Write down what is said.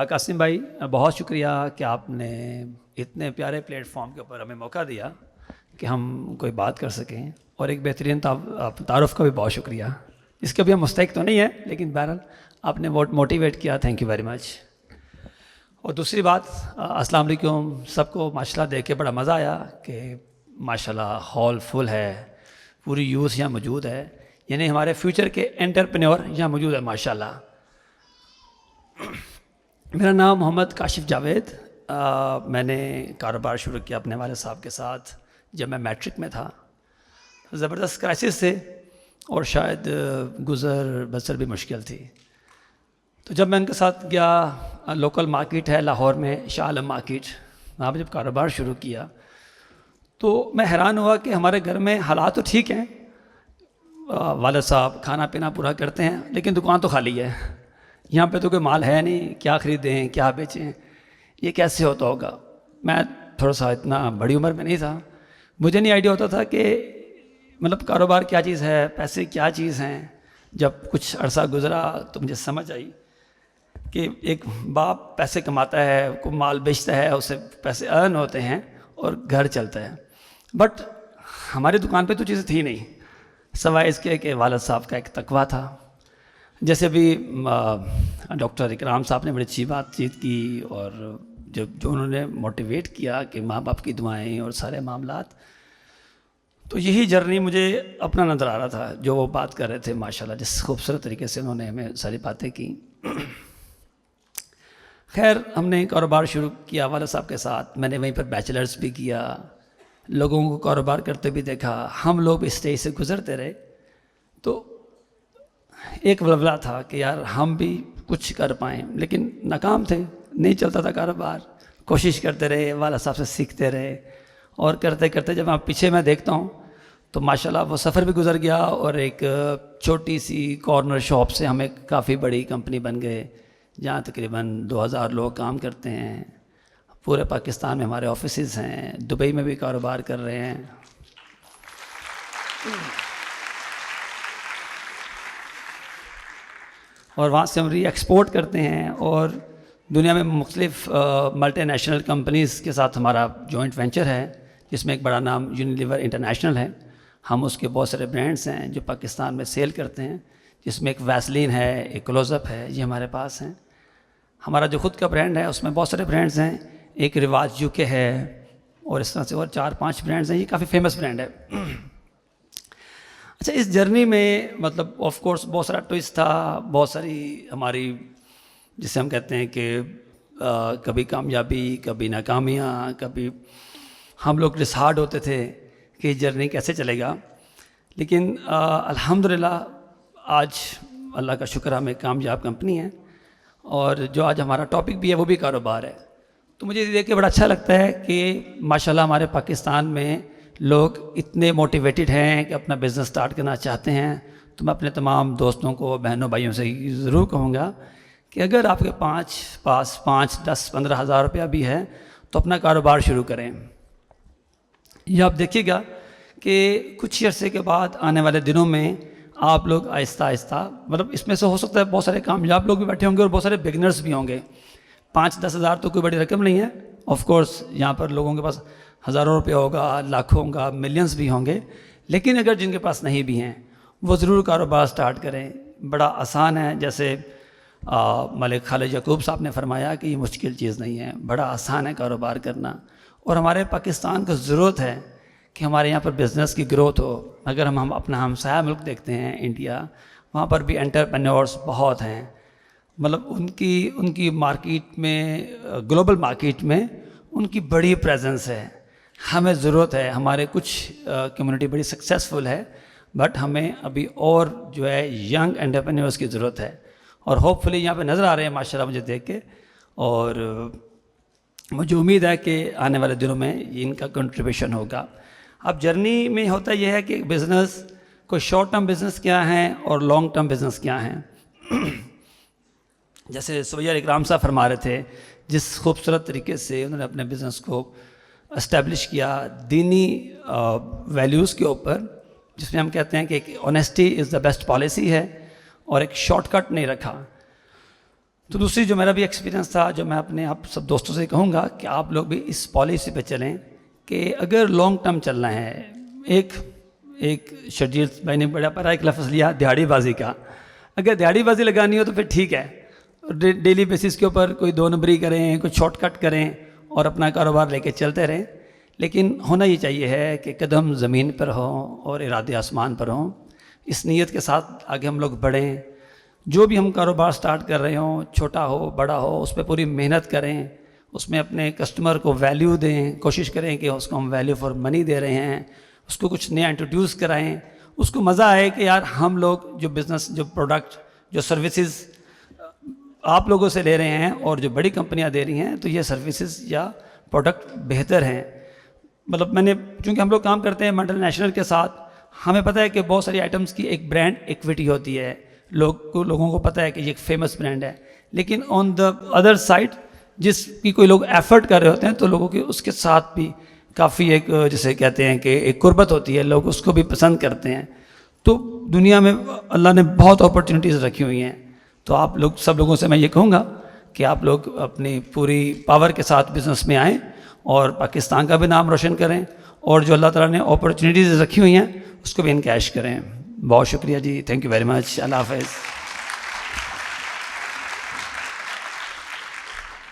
قاسم بھائی بہت شکریہ کہ آپ نے اتنے پیارے پلیٹ فارم کے اوپر ہمیں موقع دیا کہ ہم کوئی بات کر سکیں، اور ایک بہترین تعارف کا بھی بہت شکریہ. اس کے بھی ہم مستحق تو نہیں ہیں، لیکن بہرحال آپ نے موٹیویٹ کیا، تھینک یو ویری مچ. اور دوسری بات، السلام علیکم سب کو. ماشاءاللہ دیکھ کے بڑا مزہ آیا کہ ماشاءاللہ ہال فل ہے، پوری یوتھ یہاں موجود ہے، یعنی ہمارے فیوچر کے انٹرپرینور یہاں موجود ہے ماشاءاللہ. میرا نام محمد کاشف جاوید. میں نے کاروبار شروع کیا اپنے والد صاحب کے ساتھ جب میں میٹرک میں تھا. زبردست کرائسس تھے اور شاید گزر بسر بھی مشکل تھی. تو جب میں ان کے ساتھ گیا، لوکل مارکیٹ ہے لاہور میں، شاہ عالم مارکیٹ، وہاں پہ جب کاروبار شروع کیا تو میں حیران ہوا کہ ہمارے گھر میں حالات تو ٹھیک ہیں، والد صاحب کھانا پینا پورا کرتے ہیں، لیکن دکان تو خالی ہے. یہاں پہ تو کوئی مال ہے نہیں، کیا خریدیں کیا بیچیں، یہ کیسے ہوتا ہوگا. میں تھوڑا سا اتنا بڑی عمر میں نہیں تھا، مجھے نہیں آئیڈیا ہوتا تھا کہ مطلب کاروبار کیا چیز ہے، پیسے کیا چیز ہیں. جب کچھ عرصہ گزرا تو مجھے سمجھ آئی کہ ایک باپ پیسے کماتا ہے، کوئی مال بیچتا ہے، اس سے پیسے ارن ہوتے ہیں اور گھر چلتا ہے. بٹ ہماری دکان پہ تو چیزیں تھی نہیں، سوائے اس کے کہ والد صاحب کا ایک تقویٰ تھا. جیسے ابھی ڈاکٹر اکرام صاحب نے بڑی اچھی بات چیت کی، اور جو انہوں نے موٹیویٹ کیا کہ ماں باپ کی دعائیں اور سارے معاملات، تو یہی جرنی مجھے اپنا نظر آ رہا تھا جو وہ بات کر رہے تھے. ماشاءاللہ جس خوبصورت طریقے سے انہوں نے ہمیں ساری باتیں کی. خیر ہم نے کاروبار شروع کیا والد صاحب کے ساتھ. میں نے وہیں پر بیچلرز بھی کیا، لوگوں کو کاروبار کرتے بھی دیکھا. ہم لوگ اسٹیج سے گزرتے رہے تو ایک ولولہ تھا کہ یار ہم بھی کچھ کر پائیں، لیکن ناکام تھے، نہیں چلتا تھا کاروبار. کوشش کرتے رہے، والد صاحب سے سیکھتے رہے، اور کرتے کرتے جب آپ پیچھے میں دیکھتا ہوں تو ماشاءاللہ وہ سفر بھی گزر گیا، اور ایک چھوٹی سی کارنر شاپ سے ہم ایک کافی بڑی کمپنی بن گئے جہاں تقریباً 2000 لوگ کام کرتے ہیں. پورے پاکستان میں ہمارے آفیسز ہیں، دبئی میں بھی کاروبار کر رہے ہیں. اور وہاں سے ہم ری ایکسپورٹ کرتے ہیں، اور دنیا میں مختلف ملٹی نیشنل کمپنیز کے ساتھ ہمارا جوائنٹ وینچر ہے، جس میں ایک بڑا نام یونیلیور انٹرنیشنل ہے. ہم اس کے بہت سارے برانڈس ہیں جو پاکستان میں سیل کرتے ہیں، جس میں ایک ویسلین ہے، ایک کلوز اپ ہے، یہ ہمارے پاس ہیں. ہمارا جو خود کا برانڈ ہے اس میں بہت سارے برانڈز ہیں، ایک رواج یو کے ہے، اور اس طرح سے اور 4-5 برانڈز ہیں. یہ کافی فیمس برانڈ ہے. اچھا، اس جرنی میں مطلب آف کورس بہت سارا ٹوئسٹ تھا، بہت ساری ہماری جسے ہم کہتے ہیں کہ کبھی کامیابی، کبھی ناکامیاں، کبھی ہم لوگ ڈسہارڈ ہوتے تھے کہ یہ جرنی کیسے چلے گا. لیکن الحمدللہ آج اللہ کا شکر ہم ایک کامیاب کمپنی ہے، اور جو آج ہمارا ٹاپک بھی ہے وہ بھی کاروبار ہے. تو مجھے دیکھ کے بڑا اچھا لگتا ہے کہ ماشاءاللہ ہمارے پاکستان میں لوگ اتنے موٹیویٹڈ ہیں کہ اپنا بزنس سٹارٹ کرنا چاہتے ہیں. تو میں اپنے تمام دوستوں کو، بہنوں بھائیوں سے ضرور کہوں گا کہ اگر آپ کے پاس 5, 10, 15 ہزار روپیہ بھی ہے تو اپنا کاروبار شروع کریں. یہ آپ دیکھیے گا کہ کچھ عرصے کے بعد آنے والے دنوں میں آپ لوگ آہستہ آہستہ، مطلب اس میں سے ہو سکتا ہے بہت سارے کامیاب لوگ بھی بیٹھے ہوں گے اور بہت سارے بگنرز بھی ہوں گے. 5-10 ہزار تو کوئی بڑی رقم نہیں ہے. آف کورس یہاں پر لوگوں کے پاس ہزاروں روپے ہوگا، لاکھوں ہوگا، ملینز بھی ہوں گے. لیکن اگر جن کے پاس نہیں بھی ہیں وہ ضرور کاروبار سٹارٹ کریں. بڑا آسان ہے، جیسے ملک خالد یعقوب صاحب نے فرمایا کہ یہ مشکل چیز نہیں ہے، بڑا آسان ہے کاروبار کرنا. اور ہمارے پاکستان کو ضرورت ہے کہ ہمارے یہاں پر بزنس کی گروتھ ہو. اگر ہم اپنا ہمسایہ ملک دیکھتے ہیں انڈیا، وہاں پر بھی انٹرپرینورس بہت ہیں. مطلب ان کی مارکیٹ میں، گلوبل مارکیٹ میں ان کی بڑی پریزنس ہے. ہمیں ضرورت ہے، ہمارے کچھ کمیونٹی بڑی سکسیزفل ہے، بٹ ہمیں ابھی اور جو ہے ینگ انٹرپرینورس کی ضرورت ہے. اور ہوپ فلی یہاں پہ نظر آ رہے ہیں ماشاءاللہ مجھے دیکھ کے، اور مجھے امید ہے کہ آنے والے دنوں میں ان کا کنٹریبیوشن ہوگا. اب جرنی میں ہوتا یہ ہے کہ بزنس کوئی شارٹ ٹرم بزنس کیا ہیں اور لانگ ٹرم بزنس کیا ہیں. جیسے سویر اکرام صاحب فرما رہے تھے، جس خوبصورت طریقے سے انہوں نے اپنے بزنس کو اسٹیبلش کیا دینی ویلیوز کے اوپر، جس میں ہم کہتے ہیں کہ ایک honesty is the best policy ہے، اور ایک شارٹ کٹ نہیں رکھا. تو دوسری جو میرا بھی ایکسپیرینس تھا، جو میں اپنے آپ سب دوستوں سے کہوں گا کہ آپ لوگ بھی اس پالیسی پہ چلیں کہ اگر لانگ ٹرم چلنا ہے، ایک شرجیل بھائی نے بڑا پیارا ایک لفظ لیا دیہڑی بازی کا، اگر دیہڑی بازی لگانی ہو تو پھر ٹھیک ہے، ڈیلی بیسس کے اوپر کوئی 2 نمبری کریں، کوئی شارٹ کٹ کریں اور اپنا کاروبار لے کے چلتے رہیں، لیکن ہونا یہ چاہیے ہے کہ قدم زمین پر ہوں اور ارادے آسمان پر ہوں. اس نیت کے ساتھ آگے ہم لوگ بڑھیں. جو بھی ہم کاروبار سٹارٹ کر رہے ہوں، چھوٹا ہو بڑا ہو، اس پہ پوری محنت کریں، اس میں اپنے کسٹمر کو ویلیو دیں، کوشش کریں کہ اس کو ہم ویلیو فار منی دے رہے ہیں، اس کو کچھ نیا انٹروڈیوس کرائیں، اس کو مزہ آئے کہ یار ہم لوگ جو بزنس، جو پروڈکٹ، جو سروسز آپ لوگوں سے لے رہے ہیں اور جو بڑی کمپنیاں دے رہی ہیں، تو یہ سروسز یا پروڈکٹ بہتر ہیں. مطلب چونکہ ہم لوگ کام کرتے ہیں ملٹی نیشنل کے ساتھ، ہمیں پتہ ہے کہ بہت ساری آئٹمس کی ایک برانڈ ایکویٹی ہوتی ہے، لوگوں کو پتہ ہے کہ یہ ایک فیمس برانڈ ہے، لیکن آن دا ادر سائڈ جس کی کوئی لوگ ایفرٹ کر رہے ہوتے ہیں تو لوگوں کی اس کے ساتھ بھی کافی ایک جسے کہتے ہیں کہ ایک قربت ہوتی ہے، لوگ اس کو بھی پسند کرتے ہیں. تو دنیا میں اللہ نے بہت اپرچونیٹیز رکھی ہوئی ہیں. تو آپ لوگ سب لوگوں سے میں یہ کہوں گا کہ آپ لوگ اپنی پوری پاور کے ساتھ بزنس میں آئیں اور پاکستان کا بھی نام روشن کریں، اور جو اللہ تعالیٰ نے اپرچونیٹیز رکھی ہوئی ہیں اس کو بھی انکیش کریں. بہت شکریہ جی، تھینک یو ویری مچ. اللہ حافظ.